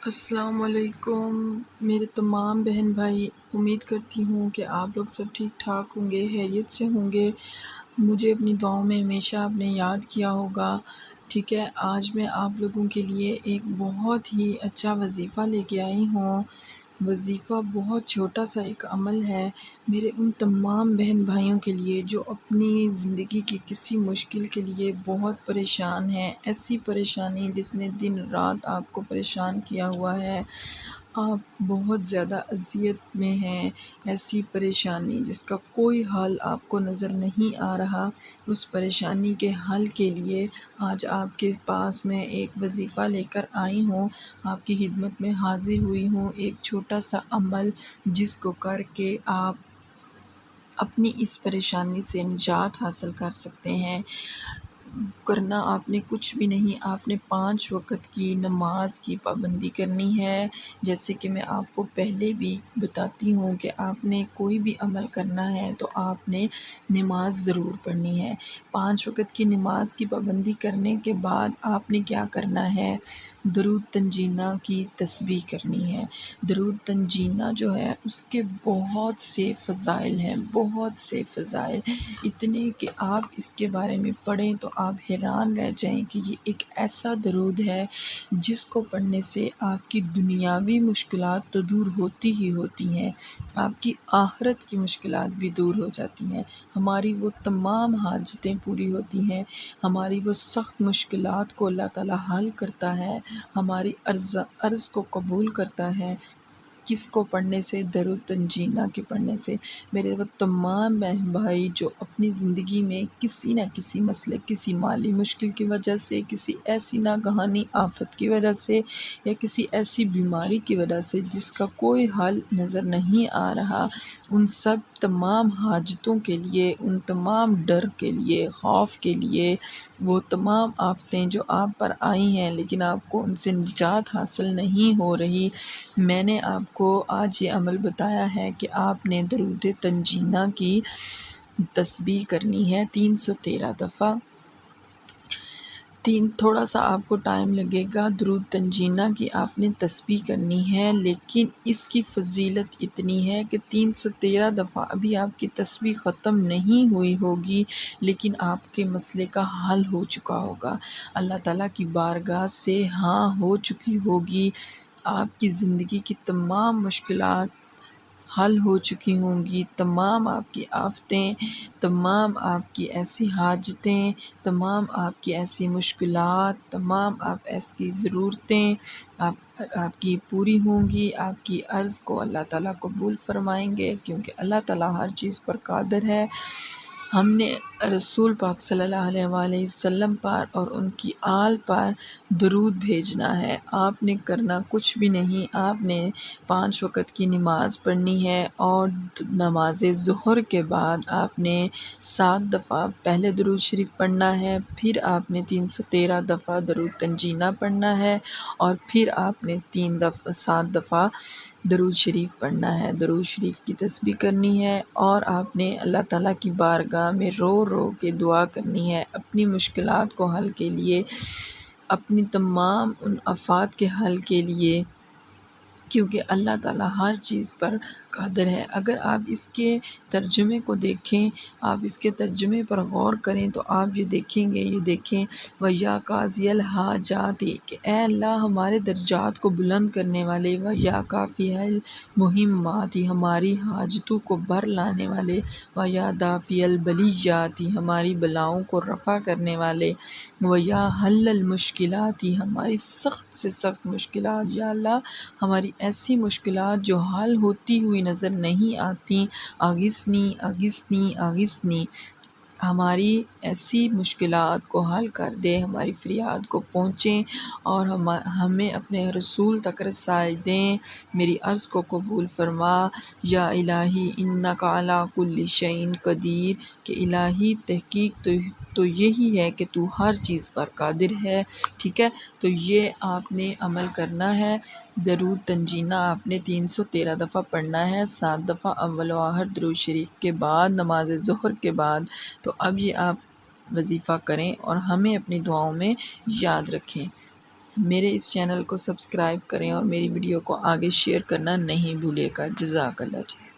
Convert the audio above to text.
السلام علیکم میرے تمام بہن بھائی، امید کرتی ہوں کہ آپ لوگ سب ٹھیک ٹھاک ہوں گے، خیریت سے ہوں گے۔ مجھے اپنی دعاؤں میں ہمیشہ آپ نے یاد کیا ہوگا۔ ٹھیک ہے، آج میں آپ لوگوں کے لیے ایک بہت ہی اچھا وظیفہ لے کے آئی ہوں۔ وظیفہ بہت چھوٹا سا ایک عمل ہے میرے ان تمام بہن بھائیوں کے لیے جو اپنی زندگی کی کسی مشکل کے لیے بہت پریشان ہیں۔ ایسی پریشانی جس نے دن رات آپ کو پریشان کیا ہوا ہے، آپ بہت زیادہ اذیت میں ہیں۔ ایسی پریشانی جس کا کوئی حل آپ کو نظر نہیں آ رہا، اس پریشانی کے حل کے لیے آج آپ کے پاس میں ایک وظیفہ لے کر آئی ہوں، آپ کی خدمت میں حاضر ہوئی ہوں۔ ایک چھوٹا سا عمل جس کو کر کے آپ اپنی اس پریشانی سے نجات حاصل کر سکتے ہیں۔ کرنا آپ نے کچھ بھی نہیں، آپ نے 5 وقت کی نماز کی پابندی کرنی ہے۔ جیسے کہ میں آپ کو پہلے بھی بتاتی ہوں کہ آپ نے کوئی بھی عمل کرنا ہے تو آپ نے نماز ضرور پڑھنی ہے۔ 5 وقت کی نماز کی پابندی کرنے کے بعد آپ نے کیا کرنا ہے؟ درود تنجینہ کی تسبیح کرنی ہے۔ درود تنجینہ جو ہے اس کے بہت سے فضائل ہیں، بہت سے فضائل، اتنے کہ آپ اس کے بارے میں پڑھیں تو آپ حیران رہ جائیں کہ یہ ایک ایسا درود ہے جس کو پڑھنے سے آپ کی دنیاوی مشکلات تو دور ہوتی ہی ہوتی ہیں، آپ کی آخرت کی مشکلات بھی دور ہو جاتی ہیں، ہماری وہ تمام حاجتیں پوری ہوتی ہیں، ہماری وہ سخت مشکلات کو اللہ تعالیٰ حل کرتا ہے، ہماری عرض کو قبول کرتا ہے۔ کس کو پڑھنے سے؟ درود تنجینہ کے پڑھنے سے۔ میرے وہ تمام بہن بھائی جو اپنی زندگی میں کسی نہ کسی مسئلے، کسی مالی مشکل کی وجہ سے، کسی ایسی ناگہانی آفت کی وجہ سے یا کسی ایسی بیماری کی وجہ سے جس کا کوئی حل نظر نہیں آ رہا، ان سب تمام حاجتوں کے لیے، ان تمام ڈر کے لیے، خوف کے لیے، وہ تمام آفتیں جو آپ پر آئی ہیں لیکن آپ کو ان سے نجات حاصل نہیں ہو رہی، میں نے آپ کو آج یہ عمل بتایا ہے کہ آپ نے درود تنجینہ کی تسبیح کرنی ہے 313 دفعہ۔ تھوڑا سا آپ کو ٹائم لگے گا، درود تنجینہ کی آپ نے تسبیح کرنی ہے، لیکن اس کی فضیلت اتنی ہے کہ 313 دفعہ ابھی آپ کی تسبیح ختم نہیں ہوئی ہوگی لیکن آپ کے مسئلے کا حل ہو چکا ہوگا، اللہ تعالیٰ کی بارگاہ سے ہاں ہو چکی ہوگی، آپ کی زندگی کی تمام مشکلات حل ہو چکی ہوں گی، تمام آپ کی آفتیں، تمام آپ کی ایسی حاجتیں، تمام آپ کی ایسی مشکلات، تمام آپ ایسی ضرورتیں آپ کی پوری ہوں گی، آپ کی عرض کو اللہ تعالیٰ قبول فرمائیں گے کیونکہ اللہ تعالیٰ ہر چیز پر قادر ہے۔ ہم نے رسول پاک صلی اللہ علیہ وآلہ وسلم پر اور ان کی آل پر درود بھیجنا ہے، آپ نے کرنا کچھ بھی نہیں، آپ نے 5 وقت کی نماز پڑھنی ہے اور نماز ظہر کے بعد آپ نے 7 دفعہ پہلے درود شریف پڑھنا ہے، پھر آپ نے 313 دفعہ درود تنجینہ پڑھنا ہے اور پھر آپ نے 7 دفعہ درود شریف پڑھنا ہے، درود شریف کی تسبیح کرنی ہے اور آپ نے اللہ تعالیٰ کی بارگاہ میں رو رو کے دعا کرنی ہے اپنی مشکلات کو حل کے لیے، اپنی تمام ان آفات کے حل کے لیے، کیونکہ اللہ تعالیٰ ہر چیز پر قادر ہے۔ اگر آپ اس کے ترجمے کو دیکھیں، آپ اس کے ترجمے پر غور کریں تو آپ یہ دیکھیں گے، یہ دیکھیں وَيَا قَاضِيَ الْحَاجَاتِ کہ اے اللہ ہمارے درجات کو بلند کرنے والے، وَيَا كَافِيَ الْمُهِمَّاتِ ہماری حاجتوں کو بھر لانے والے، وَيَا دَافِيَ الْبَلِيَّاتِ ہماری بلاؤں کو رفع کرنے والے، وَيَا حَلَّ الْمُشْكِلَاتِ ہماری سخت سے سخت مشکلات، یا اللہ ہماری ایسی مشکلات جو حل ہوتی ہوئی نظر نہیں آتی، اغثنی اغثنی اغثنی ہماری ایسی مشکلات کو حل کر دے، ہماری فریاد کو پہنچیں اور ہمیں اپنے رسول تک رسائی دیں، میری عرض کو قبول فرما، یا الہی انک علی کل شیء قدیر کہ الہی تحقیق تو یہی ہے کہ تو ہر چیز پر قادر ہے۔ ٹھیک ہے، تو یہ آپ نے عمل کرنا ہے، درود تنجینہ آپ نے 313 دفعہ پڑھنا ہے، 7 دفعہ اول و آخر درود شریف کے بعد نماز ظہر کے بعد۔ تو اب یہ آپ وظیفہ کریں اور ہمیں اپنی دعاؤں میں یاد رکھیں۔ میرے اس چینل کو سبسکرائب کریں اور میری ویڈیو کو آگے شیئر کرنا نہیں بھولے گا۔ جزاک اللہ۔